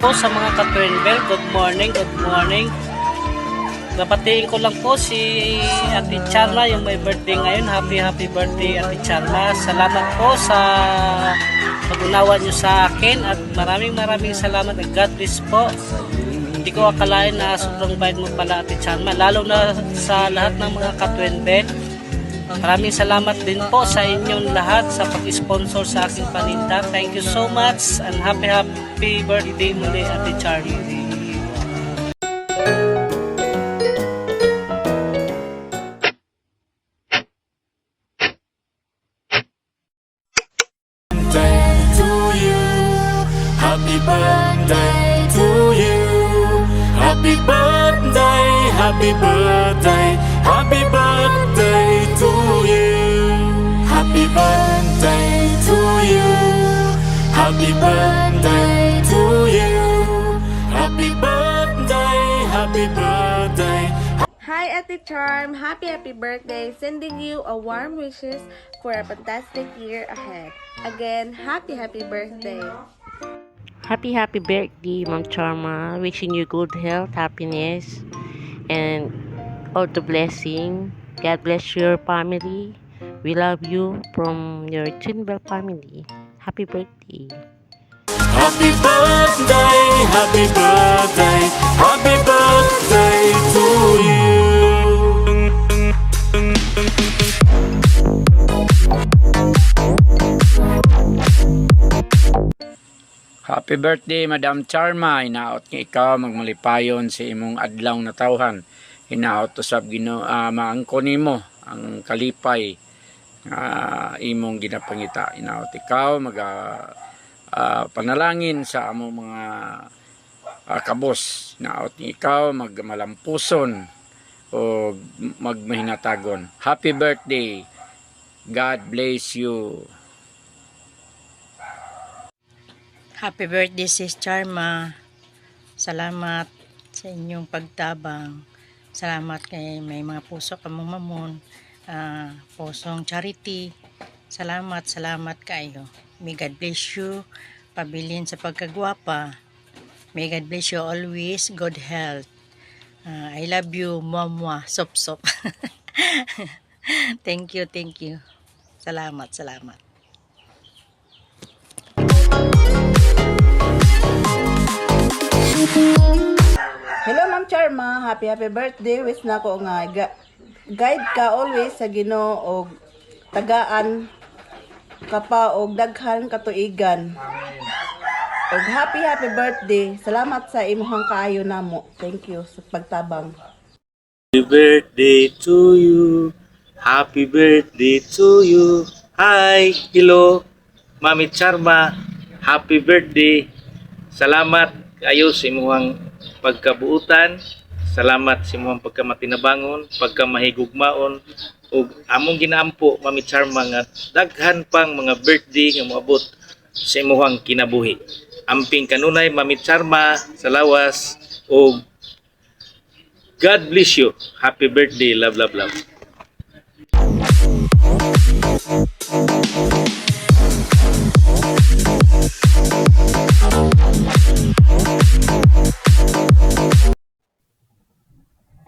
po sa mga ka-Twinbell. Good morning, good morning. Napatiin ko lang po si Ate Charma, yung may birthday ngayon. Happy birthday Ate Charma. Salamat po sa pag-unawa nyo sa akin at maraming salamat at God bless po. Hindi ko akalain na sobrang bait mo pala Ate Charma, lalo na sa lahat ng mga ka-Twinbell. Maraming salamat din po sa inyong lahat sa pag-sponsor sa aking paninda. Thank you so much and happy birthday muli Ate Charma. Happy birthday to you. Happy birthday, happy birthday, happy birthday to you. Happy birthday to you. Happy birthday to you. Happy birthday, happy birthday. Hi Ate Charm, happy birthday. Sending you a warm wishes for a fantastic year ahead. Again, happy birthday. Happy birthday, Ma'am Charma. Wishing you good health, happiness, and all the blessing. God bless your family. We love you from your Twinbell family. Happy birthday. Happy birthday, happy birthday, happy birthday to you. Happy birthday, Madam Charma. Hinaot nga ikaw magmalipayon sa imong adlaw na tawhan. Hinaot to sab maangko nimo ang kalipay imong ginapangita. Hinaot ikaw panalangin sa among mga kabos. Hinaot nga ikaw magmalampuson o magmahinatagon. Happy birthday. God bless you. Happy birthday, Sis Charma. Salamat sa inyong pagtabang. Salamat kay may mga puso kamong mamon. Pusong charity. Salamat kayo. May God bless you. Pabilin sa pagkagwapa. May God bless you always. Good health. I love you, Mama. Sop. Thank you. Salamat. Hello Ma'am Charma, happy birthday. Wish na ko nga guide ka always sa Ginoo og tagaan ka pa og daghan katuigan. Og happy birthday. Salamat sa imong kaayo namo. Thank you sa pagtabang. Happy birthday to you. Happy birthday to you. Hi, hello, Mami Charma. Happy birthday. Salamat kayo sa imong pagkabuutan. Salamat sa imong pagkamatinabangon, pagkamahigugmaon ug among ginaampo, Mami Charma, nga daghan pang mga birthday nga moabot sa imong kinabuhi. Amping kanunay, Mami Charma, sa lawas ug God bless you. Happy birthday. Love.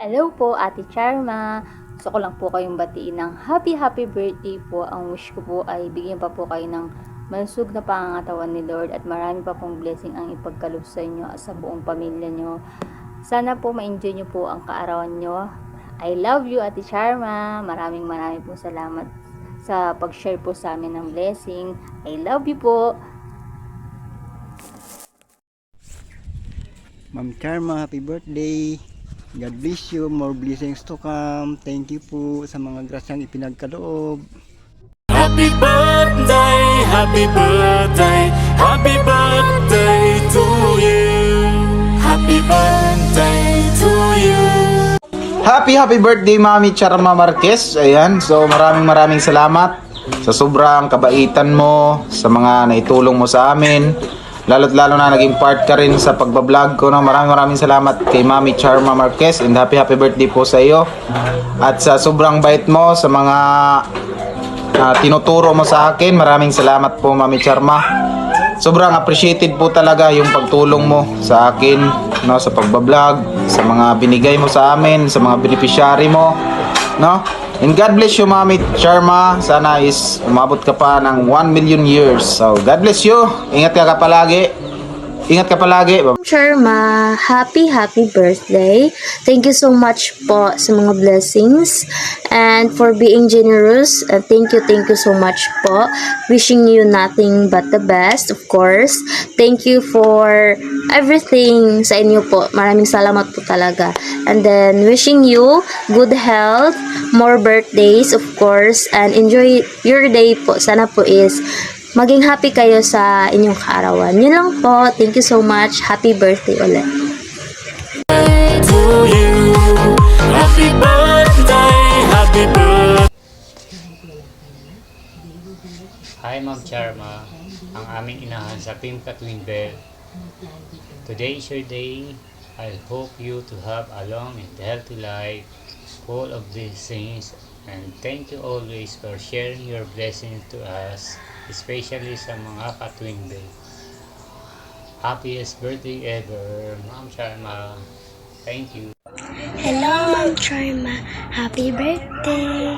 Hello po, Ate Charma. Gusto ko lang po kayong batiin ng happy birthday po. Ang wish ko po ay bigyan pa po kayo ng malusog na pangangatawan ni Lord at marami pa pong blessing ang ipagkaloob sa inyo at sa buong pamilya nyo. Sana po ma-enjoy nyo po ang kaarawan nyo. I love you, Ate Charma. Maraming po salamat sa pag-share po sa amin ng blessing. I love you po. Ma'am Charma, happy birthday. God bless you, more blessings to come. Thank you po sa mga grasyang ipinagkaloob. Happy birthday, happy birthday, happy birthday to you. Happy birthday to you. Happy birthday Mami Charma Marquez. Ayan, so maraming salamat sa sobrang kabaitan mo, sa mga naitulong mo sa amin. Lalo't lalo na naging part ka rin sa pagbablog ko. No? Maraming salamat kay Mami Charma Marquez and happy birthday po sa iyo. At sa sobrang bait mo sa mga tinuturo mo sa akin. Maraming salamat po Mami Charma. sobrang appreciated po talaga yung pagtulong mo sa akin, no, sa pagbablog, sa mga binigay mo sa amin, sa mga beneficiary mo, no? And God bless you, Mami Charma. Sana is umabot ka pa ng 1 million years. So, God bless you. Ingat ka palagi. Ingat ka palagi. Charma, happy birthday. Thank you so much po sa mga blessings and for being generous. Thank you so much po. Wishing you nothing but the best, of course. Thank you for everything sa inyo po. Maraming salamat po talaga. And then, wishing you good health, more birthdays, of course, and enjoy your day po. Sana po is maging happy kayo sa inyong kaarawan. Yun lang po. Thank you so much. Happy birthday ulit. To you, happy birthday, happy birthday. Hi Ma'am Charma, ang aming inahan sa Team Katwin Bell. Today is your day. I hope you to have a long and healthy life, full of blessings, and thank you always for sharing your blessings to us, especially sa mga Katwin Bell. Happiest birthday ever, Ma'am Charma. Thank you. Hello, Ma'am Charma. Happy birthday!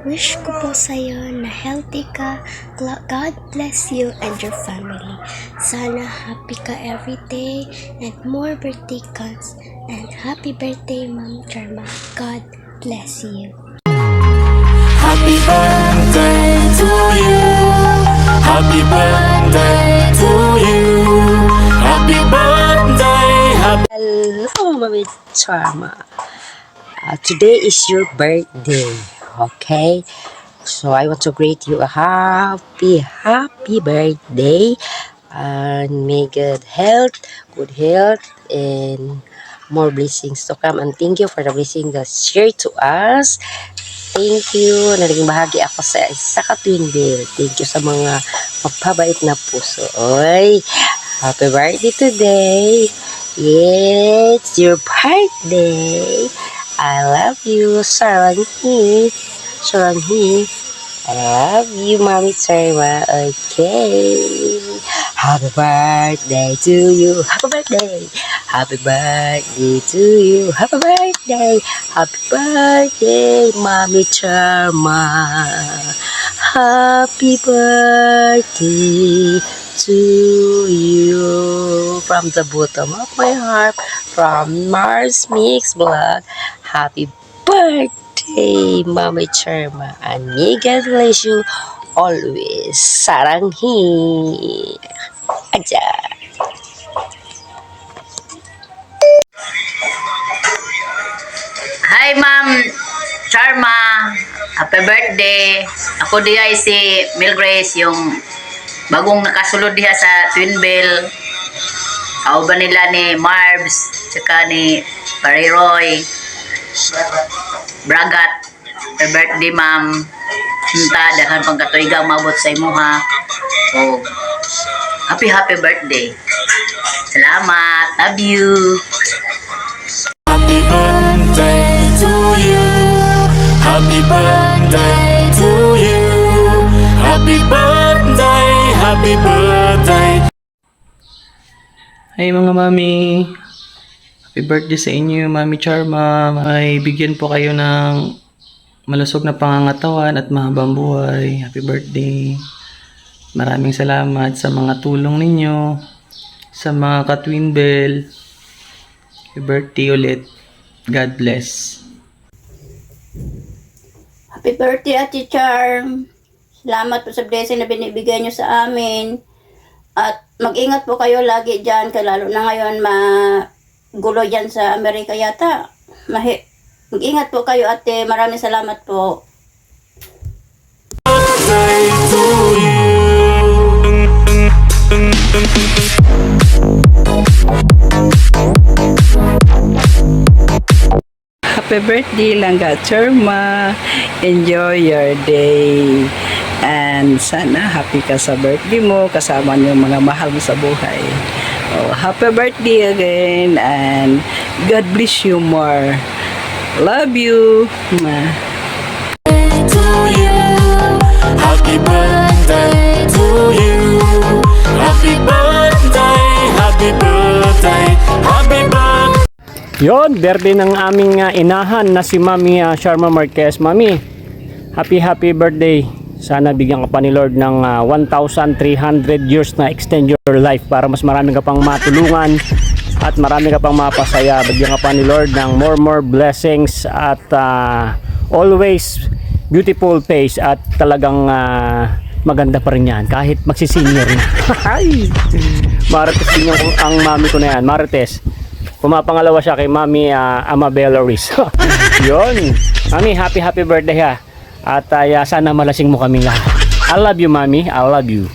Wish ko po sa'yo na healthy ka. God bless you and your family. Sana happy ka every day and more birthday cards. And happy birthday, Ma'am Charma. God bless you. Happy birthday to you. Happy birthday to you. Happy birthday. Hello, Mami Charma. Today is your birthday, okay? So I want to greet you a happy birthday, and may good health, and more blessings to come. And thank you for the blessing that shared to us. Thank you na naging bahagi ako sa Katwin Bell. Thank you sa mga mapabait na puso. Oy, happy birthday today. It's your birthday. I love you, Saranghi. I love you, Mami Charma. Okay. Happy birthday to you. Happy birthday. Happy birthday to you. Happy birthday. Happy birthday, Mami Charma. Happy birthday to you. From the bottom of my heart, from Mars Mix Vlog, happy birthday, Mami Charma, and may God bless you always. Saranghi. Aja. Hi, Ma'am Charma. Happy birthday. Ako diya si Mil Grace, yung bagong nakasulod diha sa Twin Bell. Kauban nila ni Marbs, tsaka ni Pariroy, Bragat. Happy birthday, Ma'am. Hinta, dahan pang katuigang mabot sa imuha. Oh, happy birthday. Salamat. Love you. Happy birthday to you. Happy birthday to you. Happy birthday. Happy birthday. Hey mga mami, happy birthday sa inyo, Mami Charma. May bigyan po kayo ng malusog na pangangatawan at mahabang buhay. Happy birthday. Maraming salamat sa mga tulong ninyo, sa mga Katwin Bell. Happy birthday ulit. God bless. Happy birthday, Ate Charm. Salamat po sa blessing na binibigay nyo sa amin. At mag-ingat po kayo lagi dyan, lalo na ngayon magulo dyan sa Amerika yata. Mag-ingat po kayo, ate. Maraming salamat po. Happy birthday, Langga Charma. Enjoy your day. And sana happy ka sa birthday mo, kasama niyo mga mahal mo sa buhay. Oh, happy birthday again, and God bless you more. Love you. To you. Happy birthday to you. Happy Yon, birthday ng aming inahan na si Mami Sharma Marquez. Mami, happy birthday. Sana bigyan ka pa ni Lord ng 1,300 years na extend your life para mas marami ka pang matulungan at marami ka pang mapasaya. Bigyan ka pa ni Lord ng more blessings at always beautiful face at talagang maganda pa rin yan kahit magsisenior na. Marites din yung ang mami ko na yan. Marites. Pumapangalawa siya kay Mami Amabella Ruiz. Yun. Mami, happy birthday ha. At sana malasing mo kaming lahat. I love you, Mami. I love you.